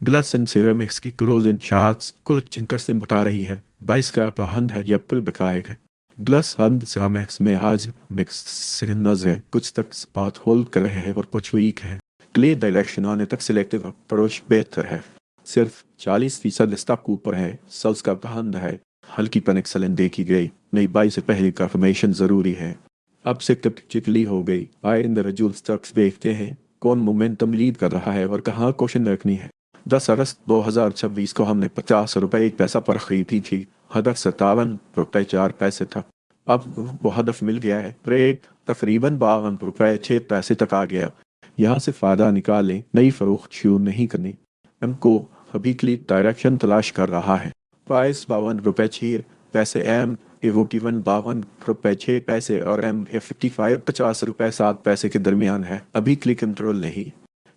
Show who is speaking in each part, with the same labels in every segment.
Speaker 1: Glass and ceramics की close in charts कुल चिंकर से बता रही है 22 का बहंड है या पुल बकाएगा। ग्लास हंड सिरेमिक्स में आज मिक्स सिग्नल्स है, कुछ तक स्पॉट होल्ड कर रहे हैं और कुछ वीक है। क्लियर डायरेक्शन आने तक सिलेक्टिव अप्रोच बेहतर है। सिर्फ 40% स्टॉक ऊपर है। सेल्स का बहंड है, हल्की पन एक्सलेंट देखी गई। नई बाई से पहले कंफर्मेशन जरूरी है। अब से तक चिकली हो गई। आए इंडिविजुअल स्टॉक्स देखते हैं कौन मोमेंटम लीड कर रहा है और कहाँ क्वेश्चन रखनी है। 10 अगस्त 2026 को हमने 50 रुपए एक पैसा पर खरीदी थी। हदफ 57 रुपए 4 पैसे था। अब वो हदफ मिल गया है। ब्रेक तकरीबन 52 रुपए 6 पैसे तक आ गया। यहाँ से फायदा निकालें, नई फरोख्त शुरू नहीं करनी। हमको अभी के लिए डायरेक्शन तलाश कर रहा है। प्राइस 52 रुपए 6 पैसे एम एवोटिवन 52 रुपए 6 पैसे और एम 55 50 रुपए 7 पैसे के दरमियान है। अभी क्लिक कंट्रोल नहीं।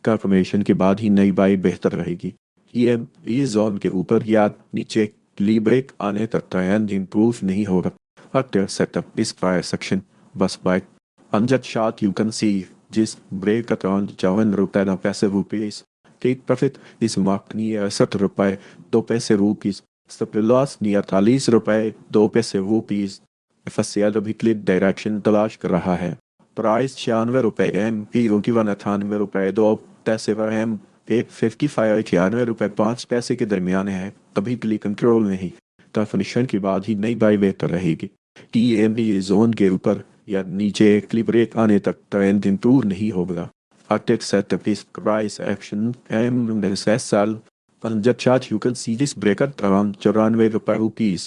Speaker 1: कंफर्मेशन के बाद ही नई बाई बेहतर रहेगी। ये जोन के ऊपर या नीचे क्ली ब्रेक आने तक ट्रेंड इंप्रूव नहीं होगा। Factor setup is prior section बस बाय अनजट शॉट यू कैन सी जिस ब्रेक का ट्रेंड 54 रुपए 9 पैसे take profit is mark near 60 रुपए 2 पैसे रुपीज स्टॉप लॉस नियर 48 रुपए 2 पैसे रुपीज। एफएससीआई अभी क्लिक डायरेक्शन तलाश कर रहा है। प्राइस 96 रुपए एम पी 98 रुपए 2 पैसे पर एम 55 96 रुपए 5 पैसे के दरमियान है। अभी क्लिक कंट्रोल नहीं। कंफर्मेशन के बाद ही नई बाई बेहतर रहेगी। टी एम जोन के ऊपर या नीचे क्लिक ब्रेक आने तक ट्रेंड इंप्रूव नहीं होगा। Arctic set the piece price action and the SL and the chart you can see this breaker around 94 rupees।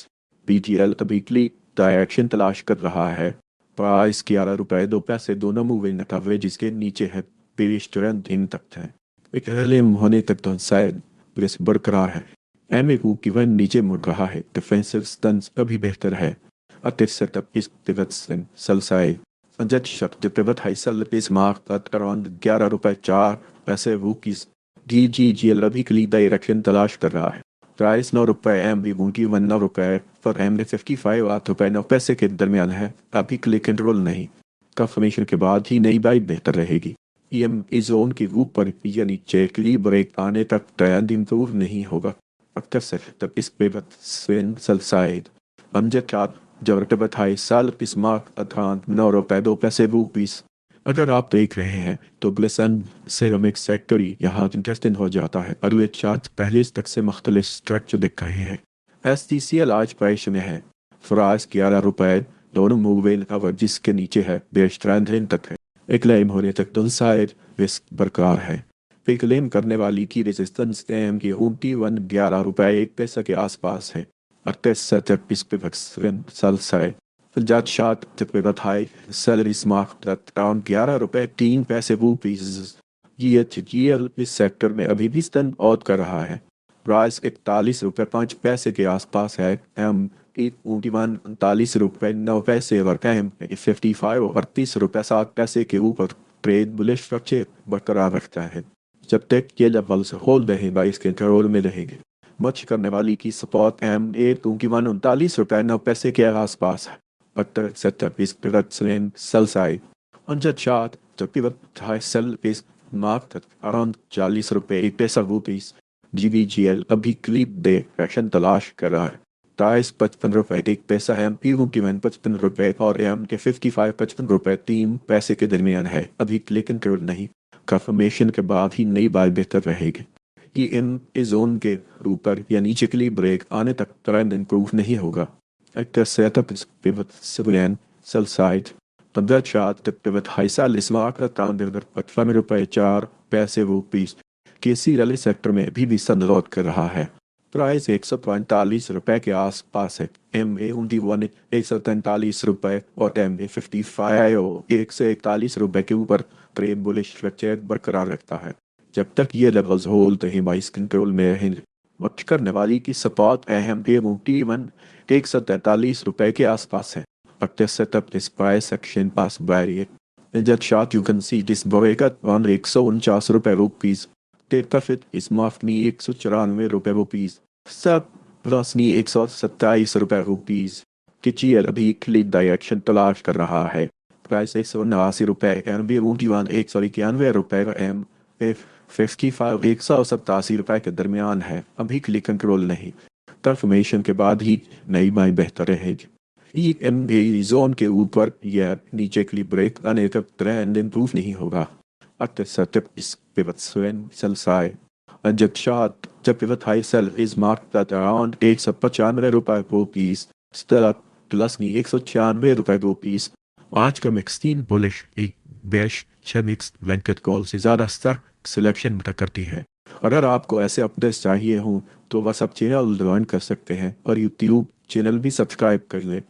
Speaker 1: BTL the weekly direction तलाश कर रहा है। प्राइस 11 रुपए 2 पैसे दोनों मूविंग एवरेज इसके नीचे है। बेरिश ट्रेंड इन तक है। एक एलिम होने तक तो शायद प्रेस बरकरार है। एमए की वन नीचे मुड़ रहा है। डिफेंसिव स्टंस अभी बेहतर है। Arctic setup is pivots sell side Jet shot the pivot high sell piece marked at around 11 रुपए 4 पैसे रुपीज। DGGL अभी के लिए डायरेक्शन तलाश कर रहा है। प्राइस 9 रुपए एम भी उनकी 9 रुपए पर एम ने 55 8 रुपए 9 पैसे के दरमियान है। अभी के लिए कंट्रोल नहीं। कंफर्मेशन के बाद ही नई बाई बेहतर रहेगी। EM इस जोन के ऊपर या नीचे क्ली ब्रेक आने तक ट्रेंड इंप्रूव नहीं होगा। अक्सर से तब इस pivot swing sell side Amjad chart जब हाई साल पिस मार्क अथान 9 रुपए 2 पैसे रुपीस। अगर आप देख रहे हैं तो ग्लिसन सिरेमिक सेक्टरी यहाँ इंटरेस्टिंग हो जाता है। और ये चार्ट पहले तक से मुख्तलिफ स्ट्रक्चर दिख रहे हैं। STCL आज प्राइस में है। फराज 11 रुपए दोनों मूवेल कवर जिसके नीचे है बेस्ट ट्रेंड तक है। एक क्लेम होने तक दोनों साइड रिस्क बरकरार है। फिर क्लेम करने वाली की रेजिस्टेंस टाइम की 11 रुपए 1 पैसे के आसपास है। Artesa piece pivots when sell side Filjat shot the pivot high salaries marked at around 11 रुपए 3 पैसे रुपीज। GHGL इस सेक्टर में अभी भी स्टैंड आउट कर रहा है। प्राइस 41 रुपए 5 पैसे के आसपास है। एम 39 रुपए 9 पैसे और एम 55 38 रुपए 7 पैसे के ऊपर ट्रेड बुलिश स्ट्रक्चर बरकरार रखता है। जब तक ये लेवल्स होल्ड रहेगा इसके कंट्रोल में रहेंगे। मच करने वाली की सपोर्ट एम 39 रुपए 9 पैसे के आसपास है। Factor setup is pivot sell side अनजट chart the pivot high sell is mark around 40 रुपए 1 पैसा रुपीस। GVGL अभी क्लिप दे फैशन तलाश कर रहा है। प्राइस 55 रुपए 1 पैसा है। P1 55 रुपए और एम के 55 55 रुपए 3 पैसे के दरमियान है। अभी क्लिक कंट्रोल नहीं। कंफर्मेशन के बाद ही नई बात बेहतर रहेगी। कि इन इस जोन के ऊपर या नीचे के लिए ब्रेक आने तक ट्रेंड इंप्रूव नहीं होगा। Actor setup is pivot civilian sell side पंद्रह चार्ट पिवट हाई साल इस मार्क अराउंड 55 रुपए 4 पैसे रुपीस। केसी रैली सेक्टर में भी संदर्भ कर रहा है। प्राइस 145 रुपए के आसपास है। एम ए 143 रुपए और एम ए 55 141 रुपए के ऊपर ट्रेड बुलिश स्ट्रक्चर बरकरार रखता है। जब तक ये लेवल्स होल्ड रहे बाइस कंट्रोल में रहेंगे। मच करने वाली की सपोर्ट अहम T1 143 रुपए के आसपास है। Active setup this price action pass barrier। In that chart you can see this break at 149 rupees. Take profit is marked me 194 rupees. सब प्लस नी 127 रुपीस। TGL अभी क्लिक डायरेक्शन तलाश कर रहा है। प्राइस 189 रुपए एम बी 191 रुपए M 55 187 रुपए के दरमियान है। अभी क्लिक कंट्रोल नहीं, ट्रांसफॉर्मेशन के बाद ही नई बाई बेहतर रहेगी। EMA जोन के ऊपर या नीचे के लिए ब्रेक आने तक ट्रेंड इम्प्रूव नहीं होगा। At pivot swing sell side. And the pivot high sell is marked at around 195 रुपए per piece, still at plus नहीं 196 रुपए per piece। आज का मिक्स 3 बुलिश एक बेश 6 मिक्स वेंकट कॉल से ज़्यादा स्टार सिलेक्शन मटा करती है। अगर आपको ऐसे अपडेट्स चाहिए हों तो बस आप चैनल ज्वाइन कर सकते हैं और यूट्यूब चैनल भी सब्सक्राइब कर लें।